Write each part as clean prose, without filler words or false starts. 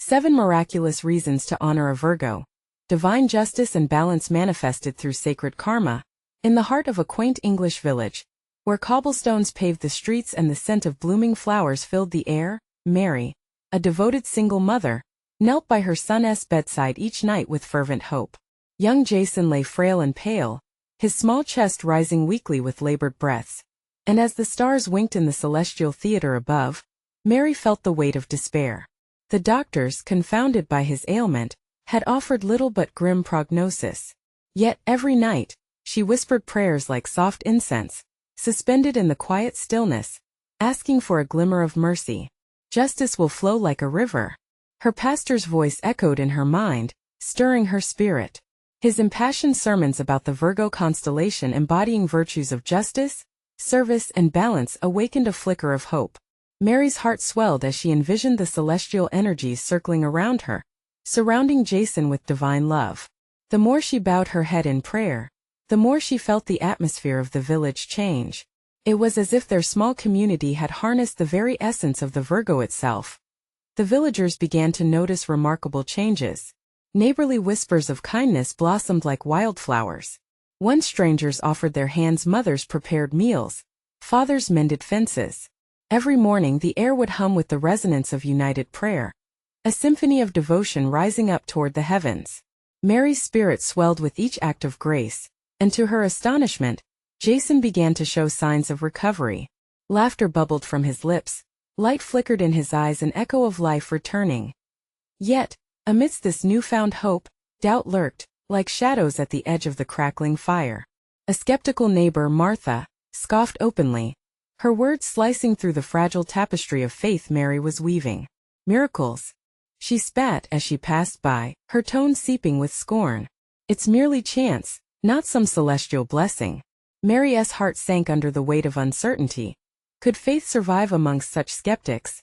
7 Miraculous Reasons to Honor a Virgo. Divine justice and balance manifested through sacred karma. In the heart of a quaint English village, where cobblestones paved the streets and the scent of blooming flowers filled the air, Mary, a devoted single mother, knelt by her son's bedside each night with fervent hope. Young Jason lay frail and pale, his small chest rising weakly with labored breaths. And as the stars winked in the celestial theater above, Mary felt the weight of despair. The doctors, confounded by his ailment, had offered little but grim prognosis. Yet every night, she whispered prayers like soft incense, suspended in the quiet stillness, asking for a glimmer of mercy. Justice will flow like a river. Her pastor's voice echoed in her mind, stirring her spirit. His impassioned sermons about the Virgo constellation embodying virtues of justice, service, and balance awakened a flicker of hope. Mary's heart swelled as she envisioned the celestial energies circling around her, surrounding Jason with divine love. The more she bowed her head in prayer, the more she felt the atmosphere of the village change. It was as if their small community had harnessed the very essence of the Virgo itself. The villagers began to notice remarkable changes. Neighborly whispers of kindness blossomed like wildflowers. Once strangers offered their hands, mothers prepared meals, fathers mended fences. Every morning the air would hum with the resonance of united prayer, a symphony of devotion rising up toward the heavens. Mary's spirit swelled with each act of grace, and to her astonishment, Jason began to show signs of recovery. Laughter bubbled from his lips, light flickered in his eyes, an echo of life returning. Yet, amidst this newfound hope, doubt lurked, like shadows at the edge of the crackling fire. A skeptical neighbor, Martha, scoffed openly, her words slicing through the fragile tapestry of faith Mary was weaving. Miracles, she spat as she passed by, her tone seeping with scorn. It's merely chance, not some celestial blessing. Mary's heart sank under the weight of uncertainty. Could faith survive amongst such skeptics?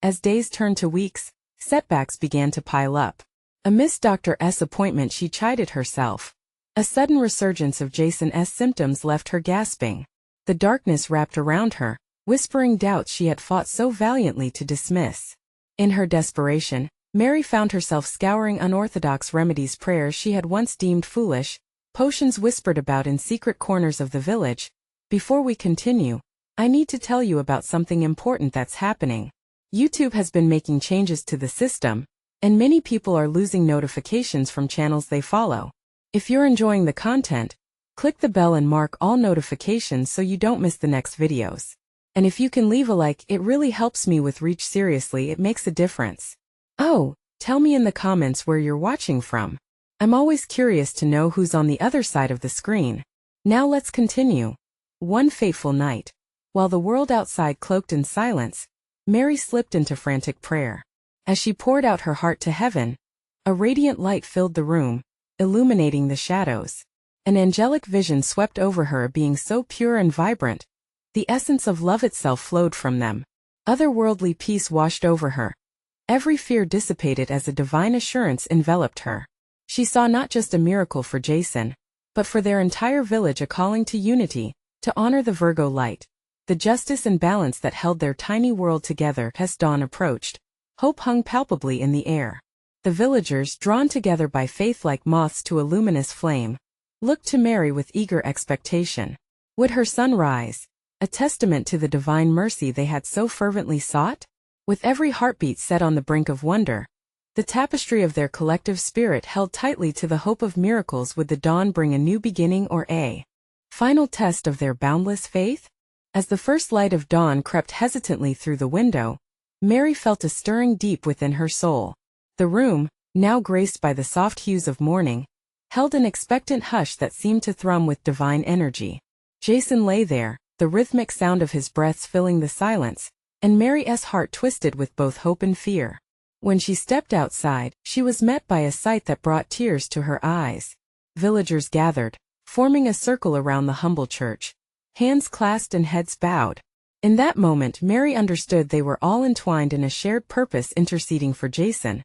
As days turned to weeks, setbacks began to pile up. Amidst Dr. S' appointment, she chided herself. A sudden resurgence of Jason's symptoms left her gasping. The darkness wrapped around her, whispering doubts she had fought so valiantly to dismiss. In her desperation, Mary found herself scouring unorthodox remedies, prayers she had once deemed foolish, potions whispered about in secret corners of the village. Before we continue, I need to tell you about something important that's happening. YouTube has been making changes to the system, and many people are losing notifications from channels they follow. If you're enjoying the content, click the bell and mark all notifications so you don't miss the next videos. And if you can leave a like, it really helps me with reach. Seriously, it makes a difference. Oh, tell me in the comments where you're watching from. I'm always curious to know who's on the other side of the screen. Now let's continue. One fateful night, while the world outside cloaked in silence, Mary slipped into frantic prayer. As she poured out her heart to heaven, a radiant light filled the room, illuminating the shadows. An angelic vision swept over her, a being so pure and vibrant, the essence of love itself flowed from them. Otherworldly peace washed over her. Every fear dissipated as a divine assurance enveloped her. She saw not just a miracle for Jason, but for their entire village, a calling to unity, to honor the Virgo light, the justice and balance that held their tiny world together. As dawn approached, hope hung palpably in the air. The villagers, drawn together by faith like moths to a luminous flame, looked to Mary with eager expectation. Would her sun rise, a testament to the divine mercy they had so fervently sought? With every heartbeat set on the brink of wonder, the tapestry of their collective spirit held tightly to the hope of miracles. Would the dawn bring a new beginning or a final test of their boundless faith? As the first light of dawn crept hesitantly through the window, Mary felt a stirring deep within her soul. The room, now graced by the soft hues of morning, held an expectant hush that seemed to thrum with divine energy. Jason lay there, the rhythmic sound of his breaths filling the silence, and Mary's heart twisted with both hope and fear. When she stepped outside, she was met by a sight that brought tears to her eyes. Villagers gathered, forming a circle around the humble church, hands clasped and heads bowed. In that moment, Mary understood they were all entwined in a shared purpose, interceding for Jason,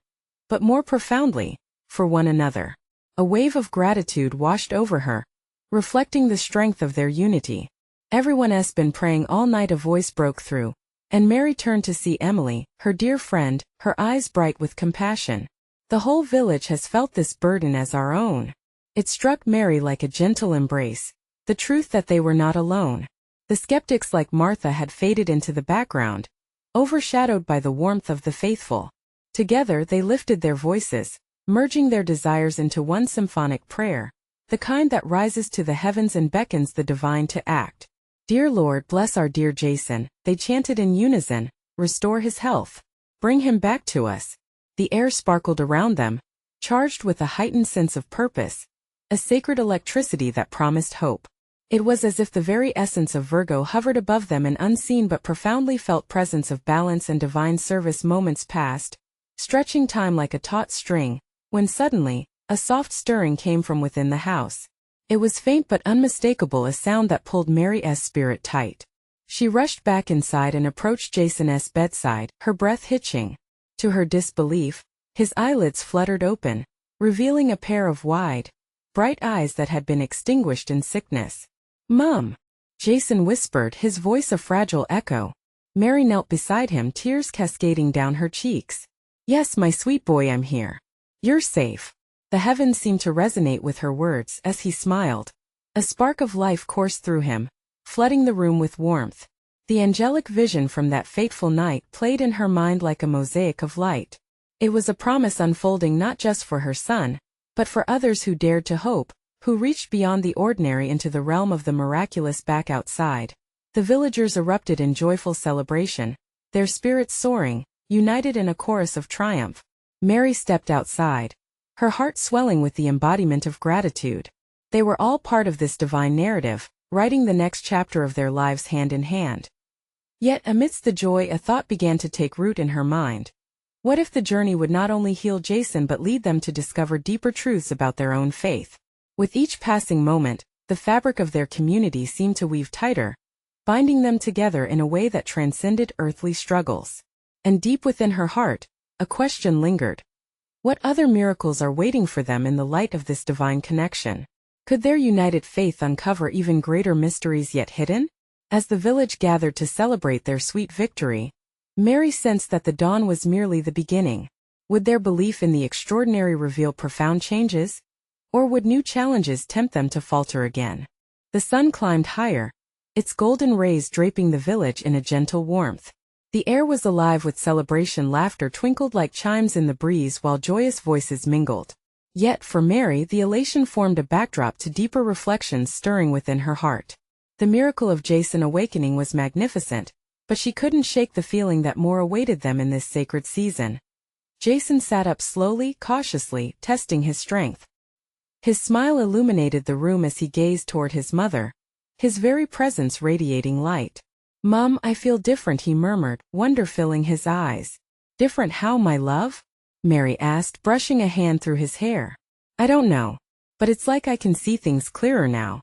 but more profoundly, for one another. A wave of gratitude washed over her, reflecting the strength of their unity. Everyone's been praying all night, a voice broke through. And Mary turned to see Emily, her dear friend, her eyes bright with compassion. "The whole village has felt this burden as our own." It struck Mary like a gentle embrace, the truth that they were not alone. The skeptics like Martha had faded into the background, overshadowed by the warmth of the faithful. Together they lifted their voices, merging their desires into one symphonic prayer, the kind that rises to the heavens and beckons the divine to act. "Dear Lord, bless our dear Jason," they chanted in unison, "restore his health. Bring him back to us." The air sparkled around them, charged with a heightened sense of purpose, a sacred electricity that promised hope. It was as if the very essence of Virgo hovered above them, an unseen but profoundly felt presence of balance and divine service. Moments passed, stretching time like a taut string, when suddenly, a soft stirring came from within the house. It was faint but unmistakable, a sound that pulled Mary's spirit tight. She rushed back inside and approached Jason's bedside, her breath hitching. To her disbelief, his eyelids fluttered open, revealing a pair of wide, bright eyes that had been extinguished in sickness. "Mum," Jason whispered, his voice a fragile echo. Mary knelt beside him, tears cascading down her cheeks. "Yes, my sweet boy, I'm here. You're safe." The heavens seemed to resonate with her words as he smiled. A spark of life coursed through him, flooding the room with warmth. The angelic vision from that fateful night played in her mind like a mosaic of light. It was a promise unfolding not just for her son, but for others who dared to hope, who reached beyond the ordinary into the realm of the miraculous. Back outside, the villagers erupted in joyful celebration, their spirits soaring, united in a chorus of triumph. Mary stepped outside, her heart swelling with the embodiment of gratitude. They were all part of this divine narrative, writing the next chapter of their lives hand in hand. Yet amidst the joy, a thought began to take root in her mind. What if the journey would not only heal Jason but lead them to discover deeper truths about their own faith? With each passing moment, the fabric of their community seemed to weave tighter, binding them together in a way that transcended earthly struggles. And deep within her heart, a question lingered. What other miracles are waiting for them in the light of this divine connection? Could their united faith uncover even greater mysteries yet hidden? As the village gathered to celebrate their sweet victory, Mary sensed that the dawn was merely the beginning. Would their belief in the extraordinary reveal profound changes? Or would new challenges tempt them to falter again? The sun climbed higher, its golden rays draping the village in a gentle warmth. The air was alive with celebration. Laughter twinkled like chimes in the breeze while joyous voices mingled. Yet for Mary, the elation formed a backdrop to deeper reflections stirring within her heart. The miracle of Jason awakening was magnificent, but she couldn't shake the feeling that more awaited them in this sacred season. Jason sat up slowly, cautiously, testing his strength. His smile illuminated the room as he gazed toward his mother, his very presence radiating light. "Mum, I feel different," he murmured, wonder filling his eyes. "Different how, my love?" Mary asked, brushing a hand through his hair. "I don't know. But it's like I can see things clearer now."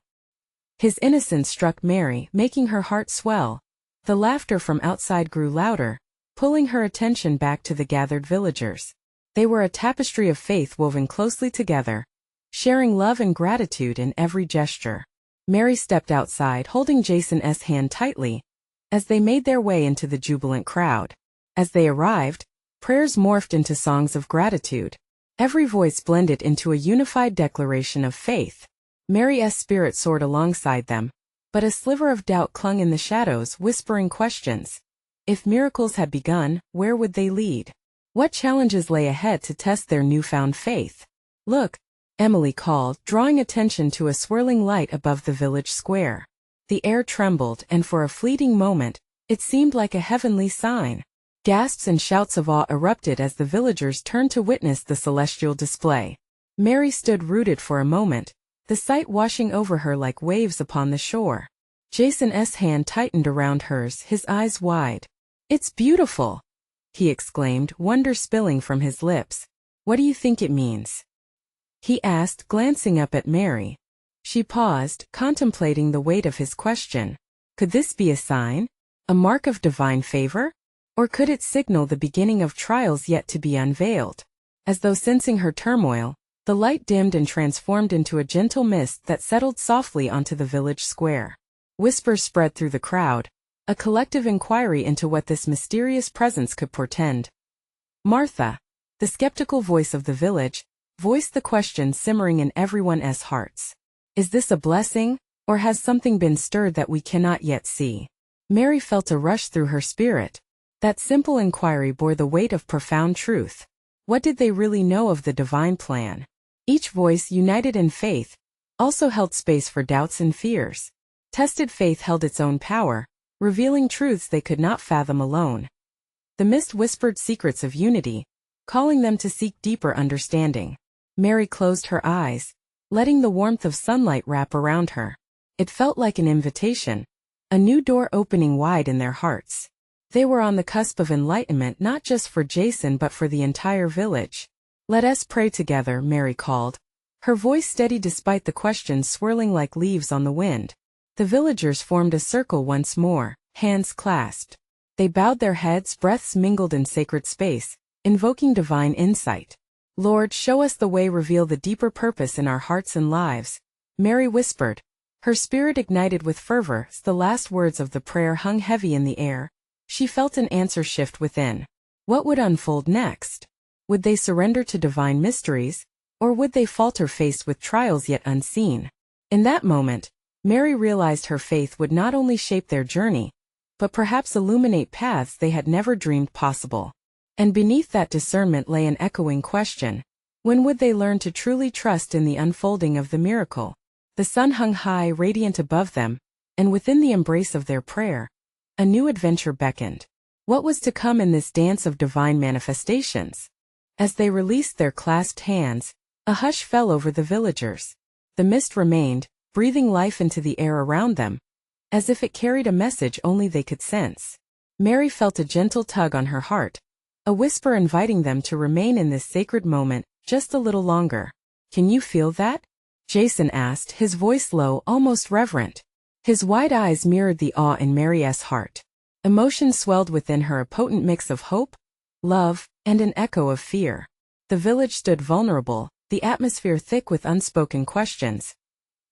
His innocence struck Mary, making her heart swell. The laughter from outside grew louder, pulling her attention back to the gathered villagers. They were a tapestry of faith woven closely together, sharing love and gratitude in every gesture. Mary stepped outside, holding Jason's hand tightly, as they made their way into the jubilant crowd. As they arrived, prayers morphed into songs of gratitude. Every voice blended into a unified declaration of faith. Mary's spirit soared alongside them, but a sliver of doubt clung in the shadows, whispering questions. If miracles had begun, where would they lead? What challenges lay ahead to test their newfound faith? "Look," Emily called, drawing attention to a swirling light above the village square. The air trembled, and for a fleeting moment, it seemed like a heavenly sign. Gasps and shouts of awe erupted as the villagers turned to witness the celestial display. Mary stood rooted for a moment, the sight washing over her like waves upon the shore. Jason's hand tightened around hers, his eyes wide. "It's beautiful!" he exclaimed, wonder spilling from his lips. "What do you think it means?" he asked, glancing up at Mary. She paused, contemplating the weight of his question. Could this be a sign? A mark of divine favor? Or could it signal the beginning of trials yet to be unveiled? As though sensing her turmoil, the light dimmed and transformed into a gentle mist that settled softly onto the village square. Whispers spread through the crowd, a collective inquiry into what this mysterious presence could portend. Martha, the skeptical voice of the village, voiced the question simmering in everyone's hearts. Is this a blessing, or has something been stirred that we cannot yet see? Mary felt a rush through her spirit. That simple inquiry bore the weight of profound truth. What did they really know of the divine plan? Each voice, united in faith, also held space for doubts and fears. Tested faith held its own power, revealing truths they could not fathom alone. The mist whispered secrets of unity, calling them to seek deeper understanding. Mary closed her eyes, letting the warmth of sunlight wrap around her. It felt like an invitation, a new door opening wide in their hearts. They were on the cusp of enlightenment not just for Jason but for the entire village. Let us pray together, Mary called, her voice steady despite the questions swirling like leaves on the wind. The villagers formed a circle once more, hands clasped. They bowed their heads, breaths mingled in sacred space, invoking divine insight. Lord, show us the way, reveal the deeper purpose in our hearts and lives, Mary whispered. Her spirit ignited with fervor as the last words of the prayer hung heavy in the air. She felt an answer shift within. What would unfold next? Would they surrender to divine mysteries, or would they falter faced with trials yet unseen? In that moment, Mary realized her faith would not only shape their journey, but perhaps illuminate paths they had never dreamed possible. And beneath that discernment lay an echoing question. When would they learn to truly trust in the unfolding of the miracle? The sun hung high, radiant above them, and within the embrace of their prayer, a new adventure beckoned. What was to come in this dance of divine manifestations? As they released their clasped hands, a hush fell over the villagers. The mist remained, breathing life into the air around them, as if it carried a message only they could sense. Mary felt a gentle tug on her heart, a whisper inviting them to remain in this sacred moment just a little longer. Can you feel that? Jason asked, his voice low, almost reverent. His wide eyes mirrored the awe in Mary's heart. Emotion swelled within her, a potent mix of hope, love, and an echo of fear. The village stood vulnerable, the atmosphere thick with unspoken questions.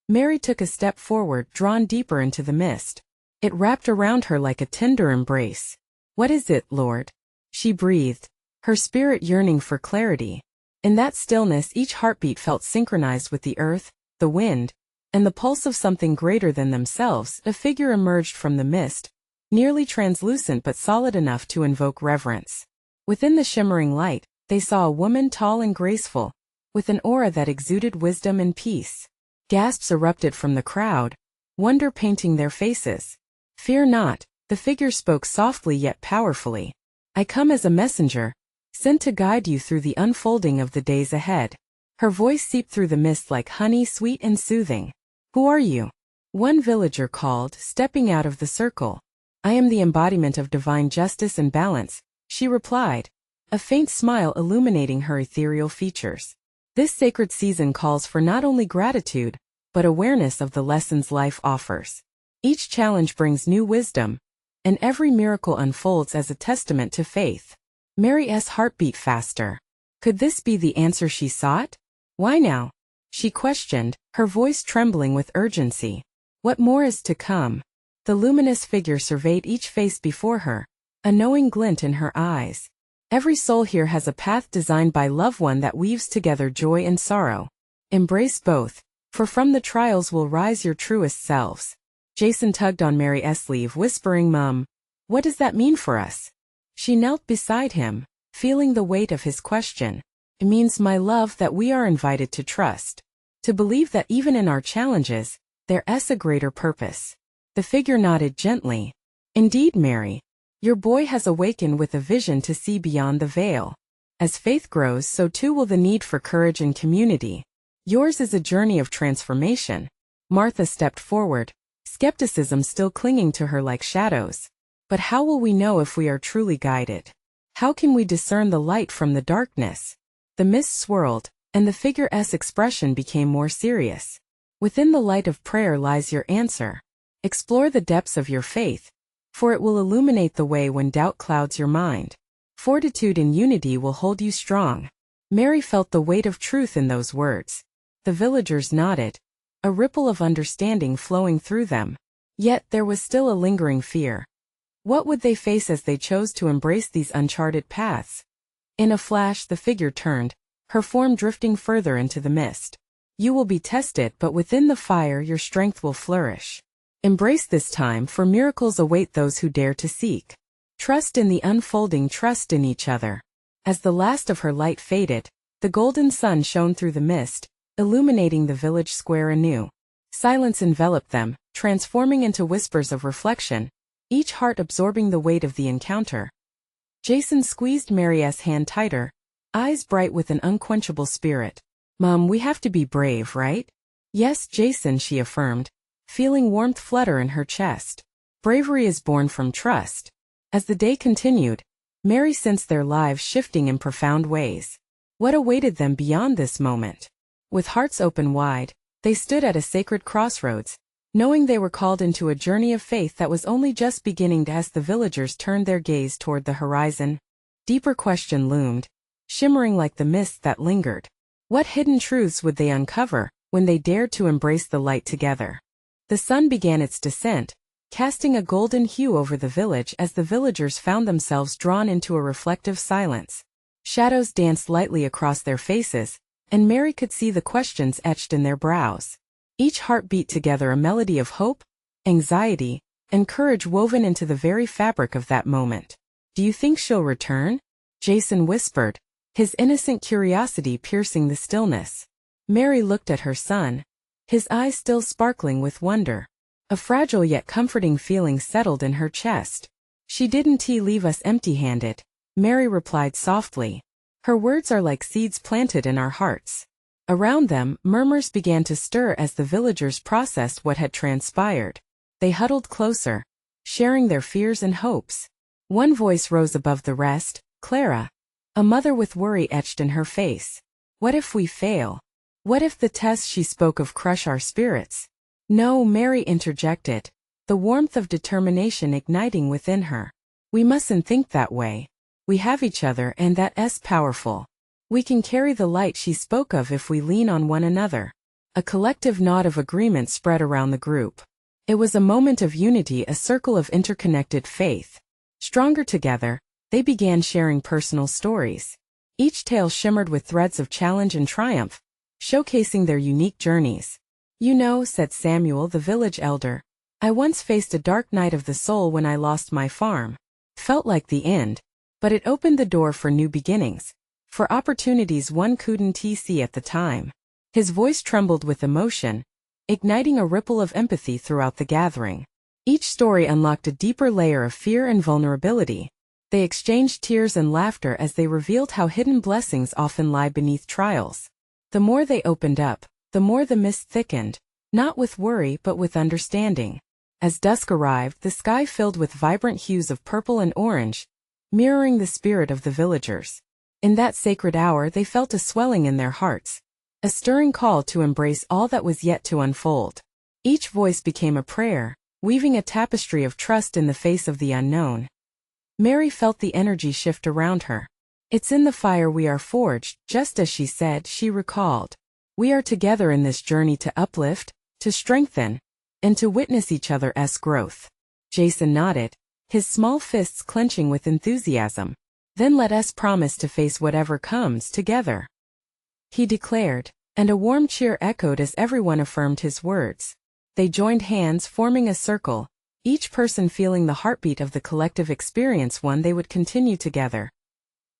Mary took a step forward, drawn deeper into the mist. It wrapped around her like a tender embrace. What is it, Lord? She breathed, her spirit yearning for clarity. In that stillness, each heartbeat felt synchronized with the earth, the wind, and the pulse of something greater than themselves. A figure emerged from the mist, nearly translucent but solid enough to invoke reverence. Within the shimmering light, they saw a woman tall and graceful, with an aura that exuded wisdom and peace. Gasps erupted from the crowd, wonder painting their faces. Fear not, the figure spoke softly yet powerfully. I come as a messenger, sent to guide you through the unfolding of the days ahead. Her voice seeped through the mist like honey, sweet and soothing. Who are you? One villager called, stepping out of the circle. I am the embodiment of divine justice and balance, she replied, a faint smile illuminating her ethereal features. This sacred season calls for not only gratitude, but awareness of the lessons life offers. Each challenge brings new wisdom, and every miracle unfolds as a testament to faith. Mary's heart beat faster. Could this be the answer she sought? Why now? She questioned, her voice trembling with urgency. What more is to come? The luminous figure surveyed each face before her, a knowing glint in her eyes. Every soul here has a path designed by love, one that weaves together joy and sorrow. Embrace both, for from the trials will rise your truest selves. Jason tugged on Mary's sleeve, whispering, Mum, what does that mean for us? She knelt beside him, feeling the weight of his question. It means, my love, that we are invited to trust, to believe that even in our challenges, there's a greater purpose. The figure nodded gently. Indeed, Mary, your boy has awakened with a vision to see beyond the veil. As faith grows, so too will the need for courage and community. Yours is a journey of transformation. Martha stepped forward, skepticism still clinging to her like shadows. But how will we know if we are truly guided? How can we discern the light from the darkness? The mist swirled, and the figure's expression became more serious. Within the light of prayer lies your answer. Explore the depths of your faith, for it will illuminate the way when doubt clouds your mind. Fortitude and unity will hold you strong. Mary felt the weight of truth in those words. The villagers nodded, a ripple of understanding flowing through them. Yet there was still a lingering fear. What would they face as they chose to embrace these uncharted paths? In a flash the figure turned, her form drifting further into the mist. You will be tested, but within the fire your strength will flourish. Embrace this time, for miracles await those who dare to seek. Trust in the unfolding, trust in each other. As the last of her light faded, the golden sun shone through the mist, illuminating the village square anew. Silence enveloped them, transforming into whispers of reflection, each heart absorbing the weight of the encounter. Jason squeezed Mary's hand tighter, eyes bright with an unquenchable spirit. Mom, we have to be brave, right? Yes, Jason, she affirmed, feeling warmth flutter in her chest. Bravery is born from trust. As the day continued, Mary sensed their lives shifting in profound ways. What awaited them beyond this moment? With hearts open wide, they stood at a sacred crossroads, knowing they were called into a journey of faith that was only just beginning. As the villagers turned their gaze toward the horizon, deeper question loomed, shimmering like the mist that lingered. What hidden truths would they uncover when they dared to embrace the light together? The sun began its descent, casting a golden hue over the village as the villagers found themselves drawn into a reflective silence. Shadows danced lightly across their faces, and Mary could see the questions etched in their brows. Each heart beat together a melody of hope, anxiety, and courage woven into the very fabric of that moment. Do you think she'll return? Jason whispered, his innocent curiosity piercing the stillness. Mary looked at her son, his eyes still sparkling with wonder. A fragile yet comforting feeling settled in her chest. She didn't leave us empty-handed, Mary replied softly. Her words are like seeds planted in our hearts. Around them, murmurs began to stir as the villagers processed what had transpired. They huddled closer, sharing their fears and hopes. One voice rose above the rest, Clara, a mother with worry etched in her face. What if we fail? What if the tests she spoke of crush our spirits? No, Mary interjected, the warmth of determination igniting within her. We mustn't think that way. We have each other, and that's powerful. We can carry the light she spoke of if we lean on one another. A collective nod of agreement spread around the group. It was a moment of unity, a circle of interconnected faith. Stronger together, they began sharing personal stories. Each tale shimmered with threads of challenge and triumph, showcasing their unique journeys. You know, said Samuel, the village elder, I once faced a dark night of the soul when I lost my farm. Felt like the end, but it opened the door for new beginnings, for opportunities one couldn't see at the time. His voice trembled with emotion, igniting a ripple of empathy throughout the gathering. Each story unlocked a deeper layer of fear and vulnerability. They exchanged tears and laughter as they revealed how hidden blessings often lie beneath trials. The more they opened up, the more the mist thickened, not with worry but with understanding. As dusk arrived, the sky filled with vibrant hues of purple and orange, mirroring the spirit of the villagers. In that sacred hour they felt a swelling in their hearts, a stirring call to embrace all that was yet to unfold. Each voice became a prayer, weaving a tapestry of trust in the face of the unknown. Mary felt the energy shift around her. It's in the fire we are forged, just as she said, she recalled. We are together in this journey to uplift, to strengthen, and to witness each other's growth. Jason nodded, his small fists clenching with enthusiasm. Then let us promise to face whatever comes together, he declared, and a warm cheer echoed as everyone affirmed his words. They joined hands, forming a circle, each person feeling the heartbeat of the collective experience, one they would continue together.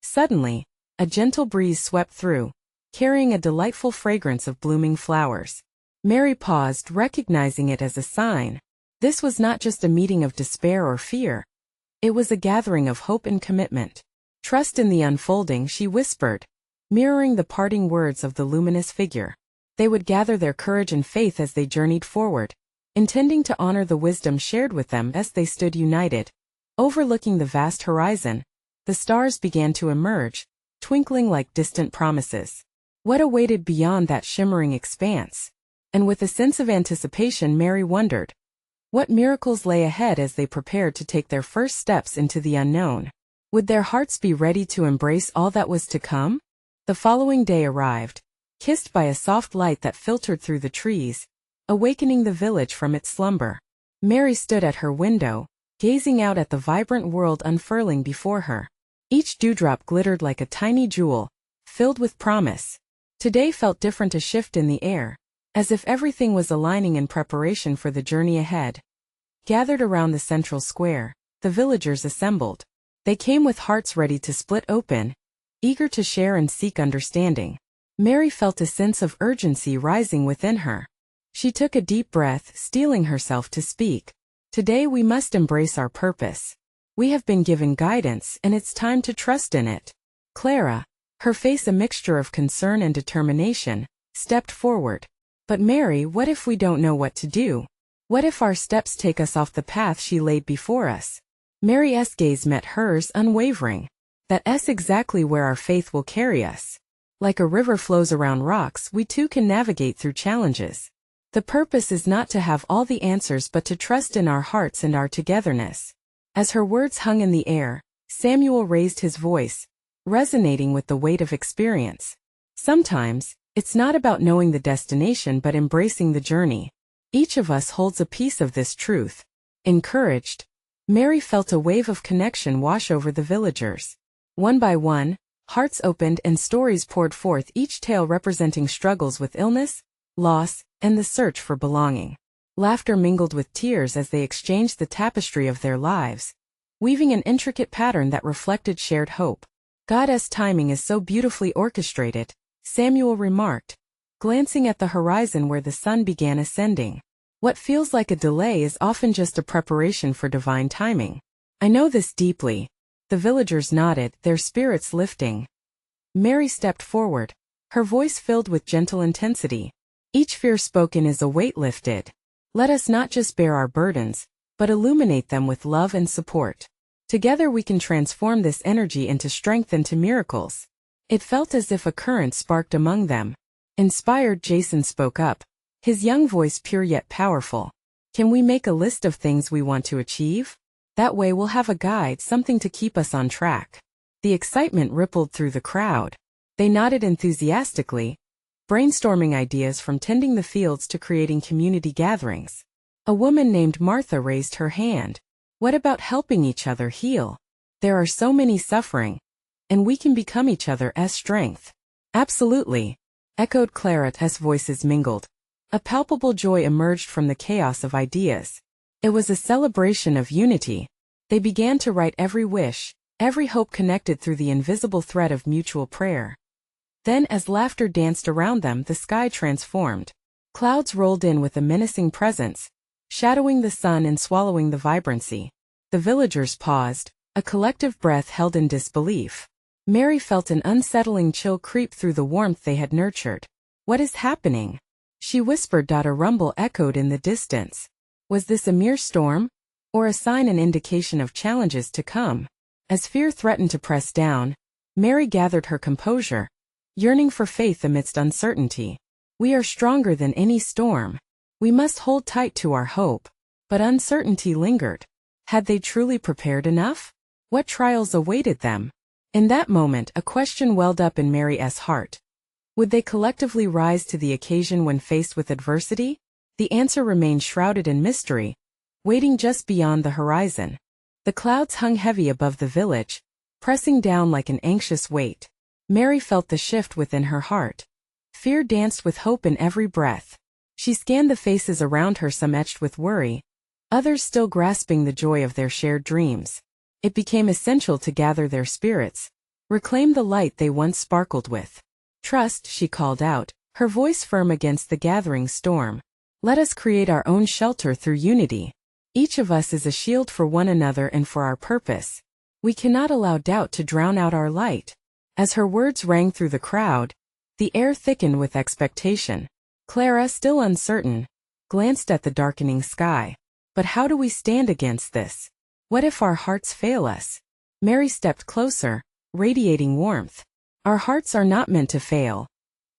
Suddenly, a gentle breeze swept through, carrying a delightful fragrance of blooming flowers. Mary paused, recognizing it as a sign. This was not just a meeting of despair or fear. It was a gathering of hope and commitment. Trust in the unfolding, she whispered, mirroring the parting words of the luminous figure. They would gather their courage and faith as they journeyed forward, intending to honor the wisdom shared with them as they stood united. Overlooking the vast horizon, the stars began to emerge, twinkling like distant promises. What awaited beyond that shimmering expanse? And with a sense of anticipation, Mary wondered, what miracles lay ahead as they prepared to take their first steps into the unknown? Would their hearts be ready to embrace all that was to come? The following day arrived, kissed by a soft light that filtered through the trees, awakening the village from its slumber. Mary stood at her window, gazing out at the vibrant world unfurling before her. Each dewdrop glittered like a tiny jewel, filled with promise. Today felt different, a shift in the air, as if everything was aligning in preparation for the journey ahead. Gathered around the central square, the villagers assembled. They came with hearts ready to split open, eager to share and seek understanding. Mary felt a sense of urgency rising within her. She took a deep breath, steeling herself to speak. Today we must embrace our purpose. We have been given guidance, and it's time to trust in it. Clara, her face a mixture of concern and determination, stepped forward. But Mary, what if we don't know what to do? What if our steps take us off the path she laid before us? Mary's gaze met hers, unwavering. That's exactly where our faith will carry us. Like a river flows around rocks, we too can navigate through challenges. The purpose is not to have all the answers but to trust in our hearts and our togetherness. As her words hung in the air, Samuel raised his voice, resonating with the weight of experience. Sometimes, it's not about knowing the destination but embracing the journey. Each of us holds a piece of this truth. Encouraged, Mary felt a wave of connection wash over the villagers. One by one, hearts opened and stories poured forth, each tale representing struggles with illness, loss, and the search for belonging. Laughter mingled with tears as they exchanged the tapestry of their lives, weaving an intricate pattern that reflected shared hope. God's timing is so beautifully orchestrated, Samuel remarked, glancing at the horizon where the sun began ascending. What feels like a delay is often just a preparation for divine timing. I know this deeply. The villagers nodded, their spirits lifting. Mary stepped forward, her voice filled with gentle intensity. Each fear spoken is a weight lifted. Let us not just bear our burdens, but illuminate them with love and support. Together we can transform this energy into strength and to miracles. It felt as if a current sparked among them. Inspired, Jason spoke up, his young voice pure yet powerful. Can we make a list of things we want to achieve? That way we'll have a guide, something to keep us on track. The excitement rippled through the crowd. They nodded enthusiastically, brainstorming ideas from tending the fields to creating community gatherings. A woman named Martha raised her hand. What about helping each other heal? There are so many suffering, and we can become each other's strength. Absolutely, echoed Clara's voices mingled. A palpable joy emerged from the chaos of ideas. It was a celebration of unity. They began to write every wish, every hope connected through the invisible thread of mutual prayer. Then, as laughter danced around them, the sky transformed. Clouds rolled in with a menacing presence, shadowing the sun and swallowing the vibrancy. The villagers paused, a collective breath held in disbelief. Mary felt an unsettling chill creep through the warmth they had nurtured. What is happening? She whispered. A rumble echoed in the distance. Was this a mere storm, or a sign, an indication of challenges to come? As fear threatened to press down, Mary gathered her composure, yearning for faith amidst uncertainty. We are stronger than any storm. We must hold tight to our hope. But uncertainty lingered. Had they truly prepared enough? What trials awaited them? In that moment, a question welled up in Mary's heart. Would they collectively rise to the occasion when faced with adversity? The answer remained shrouded in mystery, waiting just beyond the horizon. The clouds hung heavy above the village, pressing down like an anxious weight. Mary felt the shift within her heart. Fear danced with hope in every breath. She scanned the faces around her, some etched with worry, others still grasping the joy of their shared dreams. It became essential to gather their spirits, reclaim the light they once sparkled with. Trust, she called out, her voice firm against the gathering storm. Let us create our own shelter through unity. Each of us is a shield for one another and for our purpose. We cannot allow doubt to drown out our light. As her words rang through the crowd, the air thickened with expectation. Clara, still uncertain, glanced at the darkening sky. But how do we stand against this? What if our hearts fail us? Mary stepped closer, radiating warmth. Our hearts are not meant to fail.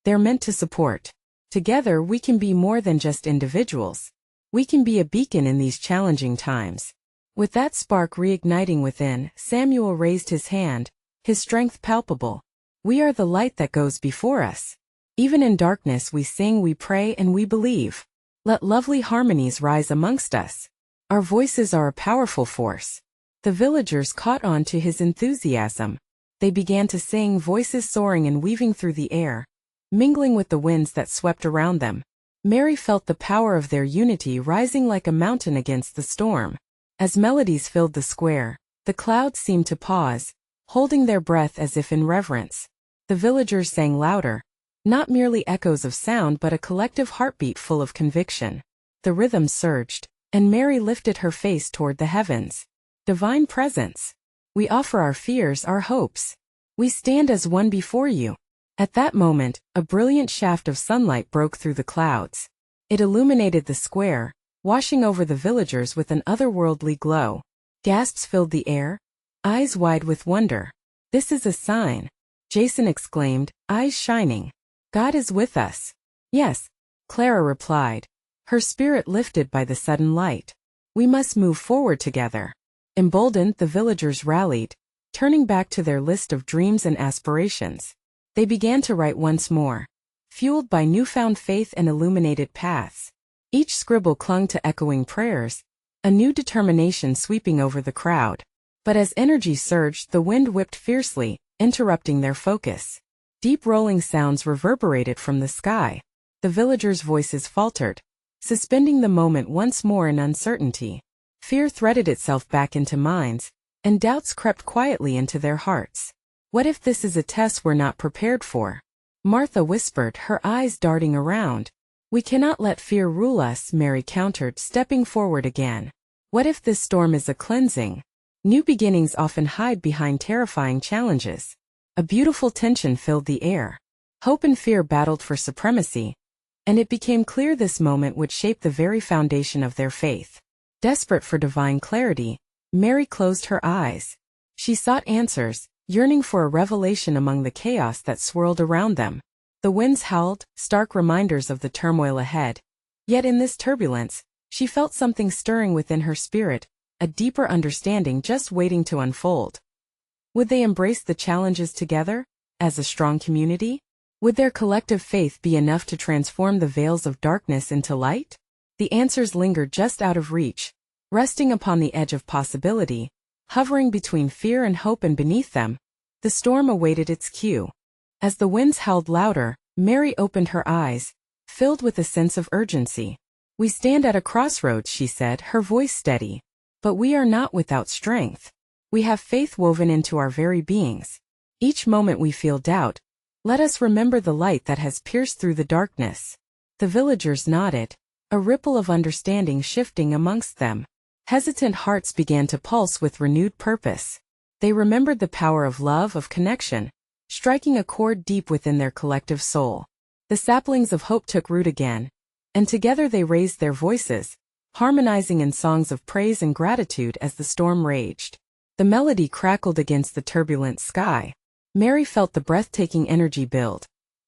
They're meant to support. Together we can be more than just individuals. We can be a beacon in these challenging times. With that spark reigniting within, Samuel raised his hand, his strength palpable. We are the light that goes before us. Even in darkness we sing, we pray, and we believe. Let lovely harmonies rise amongst us. Our voices are a powerful force. The villagers caught on to his enthusiasm. They began to sing, voices soaring and weaving through the air, mingling with the winds that swept around them. Mary felt the power of their unity rising like a mountain against the storm. As melodies filled the square, the clouds seemed to pause, holding their breath as if in reverence. The villagers sang louder, not merely echoes of sound but a collective heartbeat full of conviction. The rhythm surged, and Mary lifted her face toward the heavens. Divine Presence, we offer our fears, our hopes. We stand as one before you. At that moment, a brilliant shaft of sunlight broke through the clouds. It illuminated the square, washing over the villagers with an otherworldly glow. Gasps filled the air, eyes wide with wonder. This is a sign, Jason exclaimed, eyes shining. God is with us. Yes, Clara replied, her spirit lifted by the sudden light. We must move forward together. Emboldened, the villagers rallied, turning back to their list of dreams and aspirations. They began to write once more, fueled by newfound faith and illuminated paths. Each scribble clung to echoing prayers, a new determination sweeping over the crowd. But as energy surged, the wind whipped fiercely, interrupting their focus. Deep rolling sounds reverberated from the sky. The villagers' voices faltered, suspending the moment once more in uncertainty. Fear threaded itself back into minds, and doubts crept quietly into their hearts. What if this is a test we're not prepared for? Martha whispered, her eyes darting around. We cannot let fear rule us, Mary countered, stepping forward again. What if this storm is a cleansing? New beginnings often hide behind terrifying challenges. A beautiful tension filled the air. Hope and fear battled for supremacy, and it became clear this moment would shape the very foundation of their faith. Desperate for divine clarity, Mary closed her eyes. She sought answers, yearning for a revelation among the chaos that swirled around them. The winds howled, stark reminders of the turmoil ahead. Yet in this turbulence, she felt something stirring within her spirit, a deeper understanding just waiting to unfold. Would they embrace the challenges together, as a strong community? Would their collective faith be enough to transform the veils of darkness into light? The answers lingered just out of reach, resting upon the edge of possibility, hovering between fear and hope, and beneath them, the storm awaited its cue. As the winds howled louder, Mary opened her eyes, filled with a sense of urgency. We stand at a crossroads, she said, her voice steady. But we are not without strength. We have faith woven into our very beings. Each moment we feel doubt, let us remember the light that has pierced through the darkness. The villagers nodded, a ripple of understanding shifting amongst them. Hesitant hearts began to pulse with renewed purpose. They remembered the power of love, of connection, striking a chord deep within their collective soul. The saplings of hope took root again, and together they raised their voices, harmonizing in songs of praise and gratitude as the storm raged. The melody crackled against the turbulent sky. Mary felt the breathtaking energy build,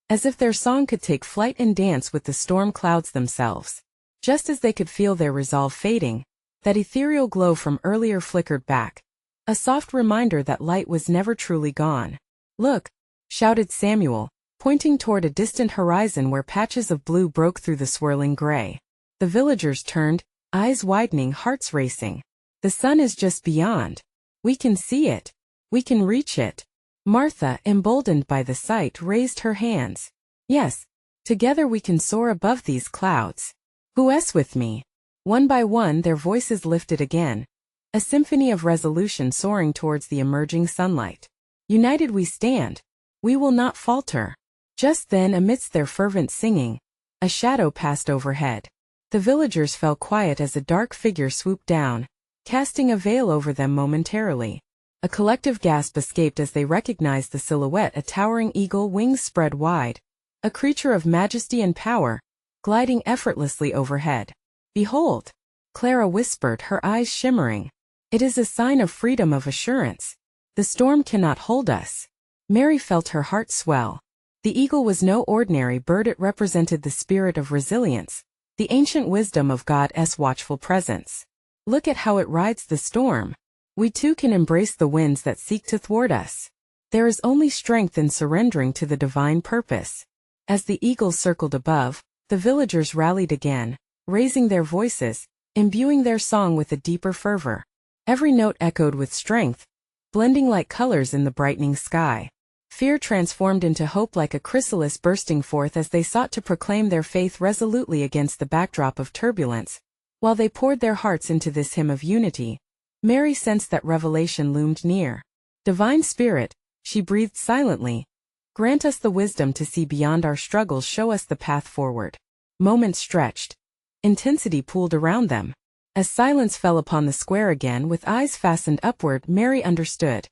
as if their song could take flight and dance with the storm clouds themselves. Just as they could feel their resolve fading, that ethereal glow from earlier flickered back, a soft reminder that light was never truly gone. Look, shouted Samuel, pointing toward a distant horizon where patches of blue broke through the swirling gray. The villagers turned, eyes widening, hearts racing. The sun is just beyond. We can see it. We can reach it. Martha, emboldened by the sight, raised her hands. Yes, together we can soar above these clouds. Who's with me? One by one their voices lifted again, a symphony of resolution soaring towards the emerging sunlight. United we stand. We will not falter. Just then, amidst their fervent singing, a shadow passed overhead. The villagers fell quiet as a dark figure swooped down, casting a veil over them momentarily. A collective gasp escaped as they recognized the silhouette, a towering eagle, wings spread wide, a creature of majesty and power, gliding effortlessly overhead. Behold! Clara whispered, her eyes shimmering. It is a sign of freedom, of assurance. The storm cannot hold us. Mary felt her heart swell. The eagle was no ordinary bird, it represented the spirit of resilience, the ancient wisdom of God's watchful presence. Look at how it rides the storm. We too can embrace the winds that seek to thwart us. There is only strength in surrendering to the divine purpose. As the eagle circled above, the villagers rallied again, raising their voices, imbuing their song with a deeper fervor. Every note echoed with strength, blending like colors in the brightening sky. Fear transformed into hope like a chrysalis bursting forth as they sought to proclaim their faith resolutely against the backdrop of turbulence. While they poured their hearts into this hymn of unity, Mary sensed that revelation loomed near. Divine Spirit, she breathed silently, grant us the wisdom to see beyond our struggles, show us the path forward. Moments stretched. Intensity pooled around them. As silence fell upon the square again with eyes fastened upward, Mary understood.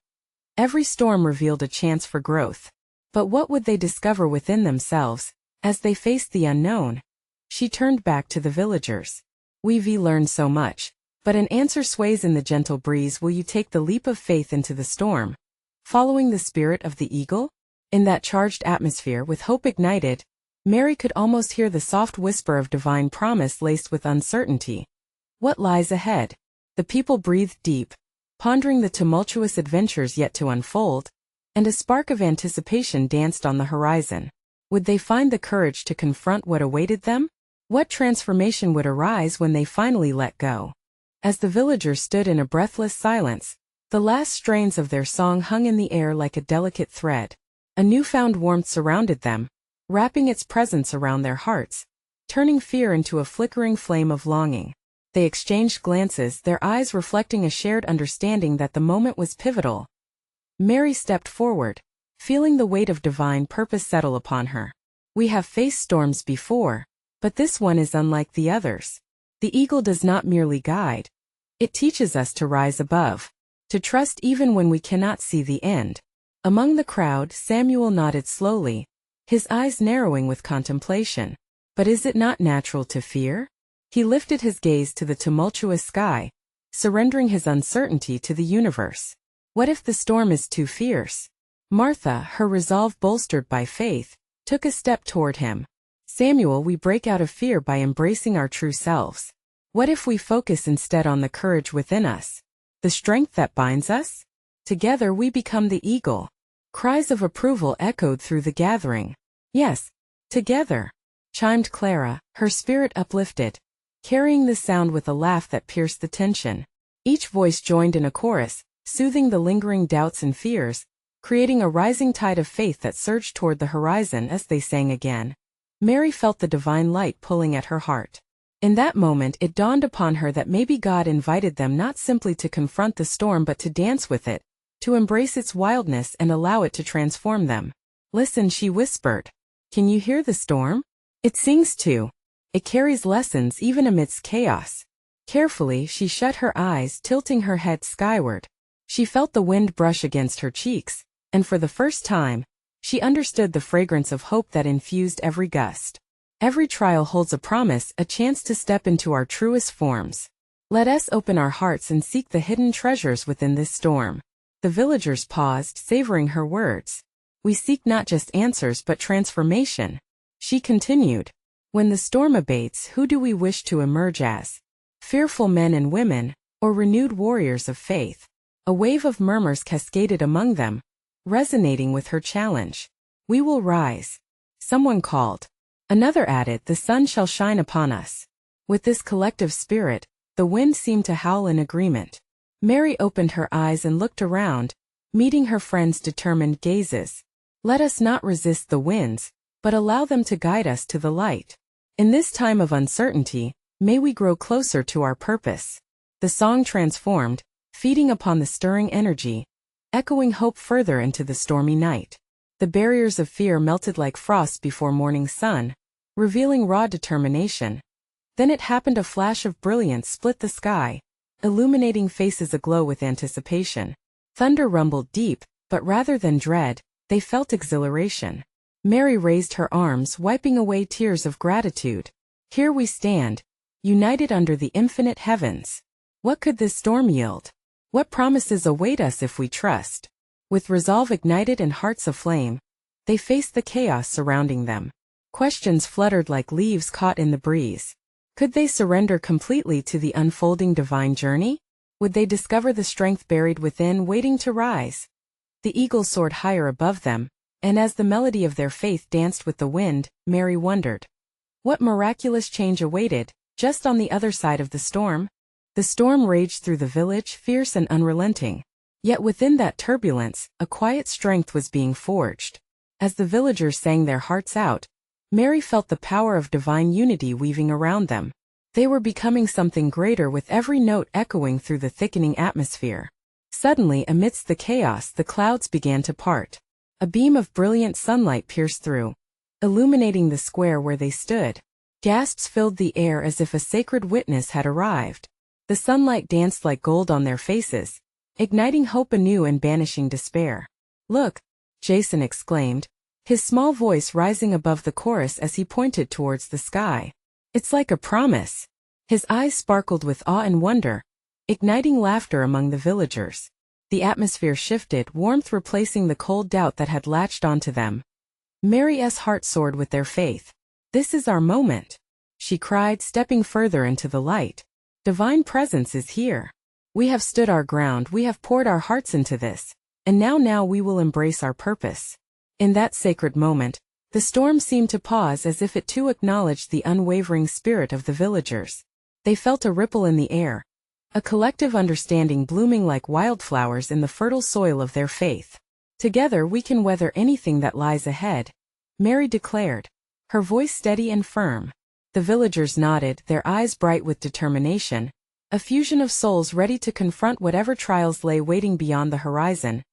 Every storm revealed a chance for growth. But what would they discover within themselves, as they faced the unknown? She turned back to the villagers. We've learned so much, but an answer sways in the gentle breeze. Will you take the leap of faith into the storm, following the spirit of the eagle? In that charged atmosphere with hope ignited, Mary could almost hear the soft whisper of divine promise laced with uncertainty. What lies ahead? The people breathed deep, pondering the tumultuous adventures yet to unfold, and a spark of anticipation danced on the horizon. Would they find the courage to confront what awaited them? What transformation would arise when they finally let go? As the villagers stood in a breathless silence, the last strains of their song hung in the air like a delicate thread. A newfound warmth surrounded them, wrapping its presence around their hearts, turning fear into a flickering flame of longing. They exchanged glances, their eyes reflecting a shared understanding that the moment was pivotal. Mary stepped forward, feeling the weight of divine purpose settle upon her. We have faced storms before, but this one is unlike the others. The eagle does not merely guide. It teaches us to rise above, to trust even when we cannot see the end. Among the crowd, Samuel nodded slowly, his eyes narrowing with contemplation. But is it not natural to fear? He lifted his gaze to the tumultuous sky, surrendering his uncertainty to the universe. What if the storm is too fierce? Martha, her resolve bolstered by faith, took a step toward him. Samuel, we break out of fear by embracing our true selves. What if we focus instead on the courage within us, the strength that binds us? Together we become the eagle. Cries of approval echoed through the gathering. Yes, together, chimed Clara, her spirit uplifted, carrying the sound with a laugh that pierced the tension. Each voice joined in a chorus, soothing the lingering doubts and fears, creating a rising tide of faith that surged toward the horizon as they sang again. Mary felt the divine light pulling at her heart. In that moment it dawned upon her that maybe God invited them not simply to confront the storm but to dance with it, to embrace its wildness and allow it to transform them. Listen, she whispered. Can you hear the storm? It sings too. It carries lessons even amidst chaos. Carefully she shut her eyes, tilting her head skyward. She felt the wind brush against her cheeks, and for the first time, she understood the fragrance of hope that infused every gust. Every trial holds a promise, a chance to step into our truest forms. Let us open our hearts and seek the hidden treasures within this storm. The villagers paused, savoring her words. We seek not just answers but transformation. She continued. When the storm abates, who do we wish to emerge as? Fearful men and women, or renewed warriors of faith? A wave of murmurs cascaded among them, resonating with her challenge. We will rise. Someone called. Another added, the sun shall shine upon us. With this collective spirit, the wind seemed to howl in agreement. Mary opened her eyes and looked around, meeting her friends' determined gazes. Let us not resist the winds, but allow them to guide us to the light. In this time of uncertainty, may we grow closer to our purpose. The song transformed, feeding upon the stirring energy, echoing hope further into the stormy night. The barriers of fear melted like frost before morning sun, revealing raw determination. Then it happened, a flash of brilliance split the sky, illuminating faces aglow with anticipation. Thunder rumbled deep, but rather than dread, they felt exhilaration. Mary raised her arms, wiping away tears of gratitude. Here we stand, united under the infinite heavens. What could this storm yield? What promises await us if we trust? With resolve ignited and hearts aflame, they faced the chaos surrounding them. Questions fluttered like leaves caught in the breeze. Could they surrender completely to the unfolding divine journey? Would they discover the strength buried within, waiting to rise? The eagle soared higher above them, and as the melody of their faith danced with the wind, Mary wondered. What miraculous change awaited, Just on the other side of the storm, the storm raged through the village, fierce and unrelenting. Yet within that turbulence, a quiet strength was being forged. As the villagers sang their hearts out, Mary felt the power of divine unity weaving around them. They were becoming something greater with every note echoing through the thickening atmosphere. Suddenly, amidst the chaos, the clouds began to part. A beam of brilliant sunlight pierced through, illuminating the square where they stood. Gasps filled the air as if a sacred witness had arrived. The sunlight danced like gold on their faces, igniting hope anew and banishing despair. "Look!" Jason exclaimed, his small voice rising above the chorus as he pointed towards the sky. "It's like a promise." His eyes sparkled with awe and wonder, igniting laughter among the villagers. The atmosphere shifted, warmth replacing the cold doubt that had latched onto them. Mary's heart soared with their faith. "This is our moment," she cried, stepping further into the light. "Divine presence is here. We have stood our ground, we have poured our hearts into this, and now we will embrace our purpose." In that sacred moment, the storm seemed to pause as if it too acknowledged the unwavering spirit of the villagers. They felt a ripple in the air, a collective understanding blooming like wildflowers in the fertile soil of their faith. "Together we can weather anything that lies ahead," Mary declared, her voice steady and firm. The villagers nodded, their eyes bright with determination, a fusion of souls ready to confront whatever trials lay waiting beyond the horizon.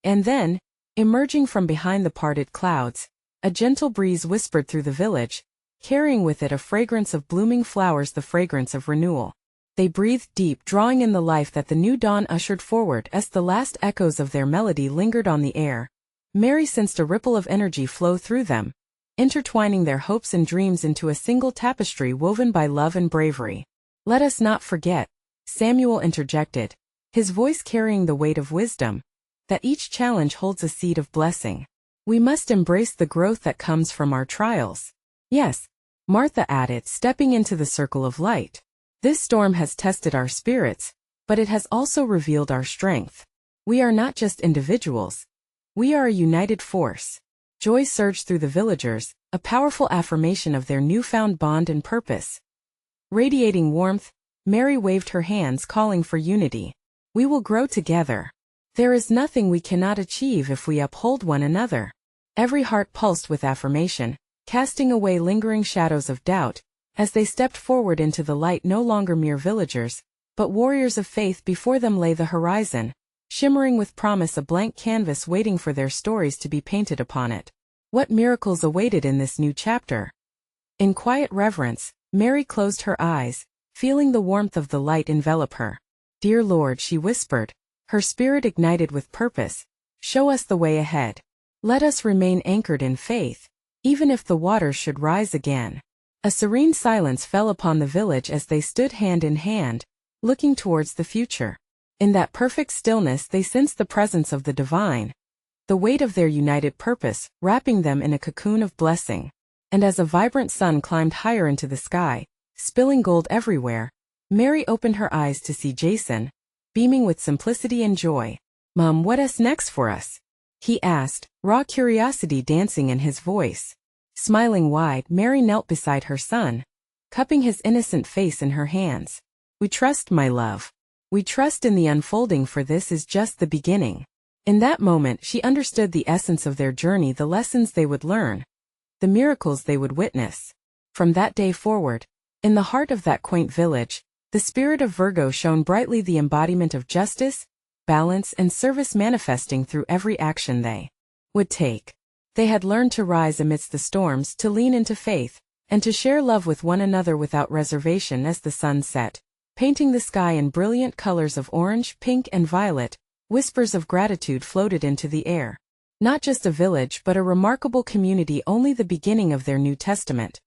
And then, emerging from behind the parted clouds, a gentle breeze whispered through the village, carrying with it a fragrance of blooming flowers, the fragrance of renewal. They breathed deep, drawing in the life that the new dawn ushered forward. As the last echoes of their melody lingered on the air, Mary sensed a ripple of energy flow through them, intertwining their hopes and dreams into a single tapestry woven by love and bravery. "Let us not forget," Samuel interjected, his voice carrying the weight of wisdom, "that each challenge holds a seed of blessing. We must embrace the growth that comes from our trials." "Yes," Martha added, stepping into the circle of light. "This storm has tested our spirits, but it has also revealed our strength. We are not just individuals. We are a united force." Joy surged through the villagers, a powerful affirmation of their newfound bond and purpose. Radiating warmth, Mary waved her hands, calling for unity. "We will grow together. There is nothing we cannot achieve if we uphold one another." Every heart pulsed with affirmation, casting away lingering shadows of doubt, as they stepped forward into the light, no longer mere villagers, but warriors of faith. Before them lay the horizon, shimmering with promise, a blank canvas waiting for their stories to be painted upon it. What miracles awaited in this new chapter? In quiet reverence, Mary closed her eyes, feeling the warmth of the light envelop her. "Dear Lord," she whispered, her spirit ignited with purpose, "show us the way ahead. Let us remain anchored in faith, even if the waters should rise again." A serene silence fell upon the village as they stood hand in hand, looking towards the future. In that perfect stillness they sensed the presence of the divine, the weight of their united purpose, wrapping them in a cocoon of blessing. And as a vibrant sun climbed higher into the sky, spilling gold everywhere, Mary opened her eyes to see Jason, beaming with simplicity and joy. "Mom, what's next for us?" he asked, raw curiosity dancing in his voice. Smiling wide, Mary knelt beside her son, cupping his innocent face in her hands. "We trust, my love. We trust in the unfolding, for this is just the beginning." In that moment she understood the essence of their journey, the lessons they would learn, the miracles they would witness. From that day forward, in the heart of that quaint village, the spirit of Virgo shone brightly, the embodiment of justice, balance, and service manifesting through every action they would take. They had learned to rise amidst the storms, to lean into faith, and to share love with one another without reservation. As the sun set, painting the sky in brilliant colors of orange, pink, and violet, whispers of gratitude floated into the air. Not just a village, but a remarkable community, only the beginning of their New Testament.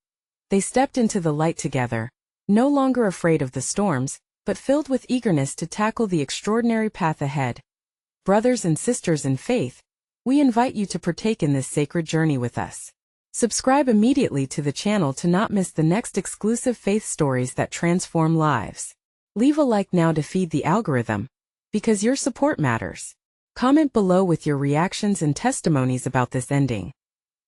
They stepped into the light together, no longer afraid of the storms, but filled with eagerness to tackle the extraordinary path ahead. Brothers and sisters in faith, we invite you to partake in this sacred journey with us. Subscribe immediately to the channel to not miss the next exclusive faith stories that transform lives. Leave a like now to feed the algorithm, because your support matters. Comment below with your reactions and testimonies about this ending.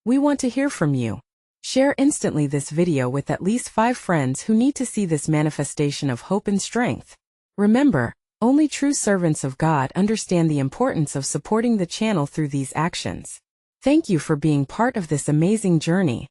We want to hear from you. Share instantly this video with at least 5 friends who need to see this manifestation of hope and strength. Remember, only true servants of God understand the importance of supporting the channel through these actions. Thank you for being part of this amazing journey.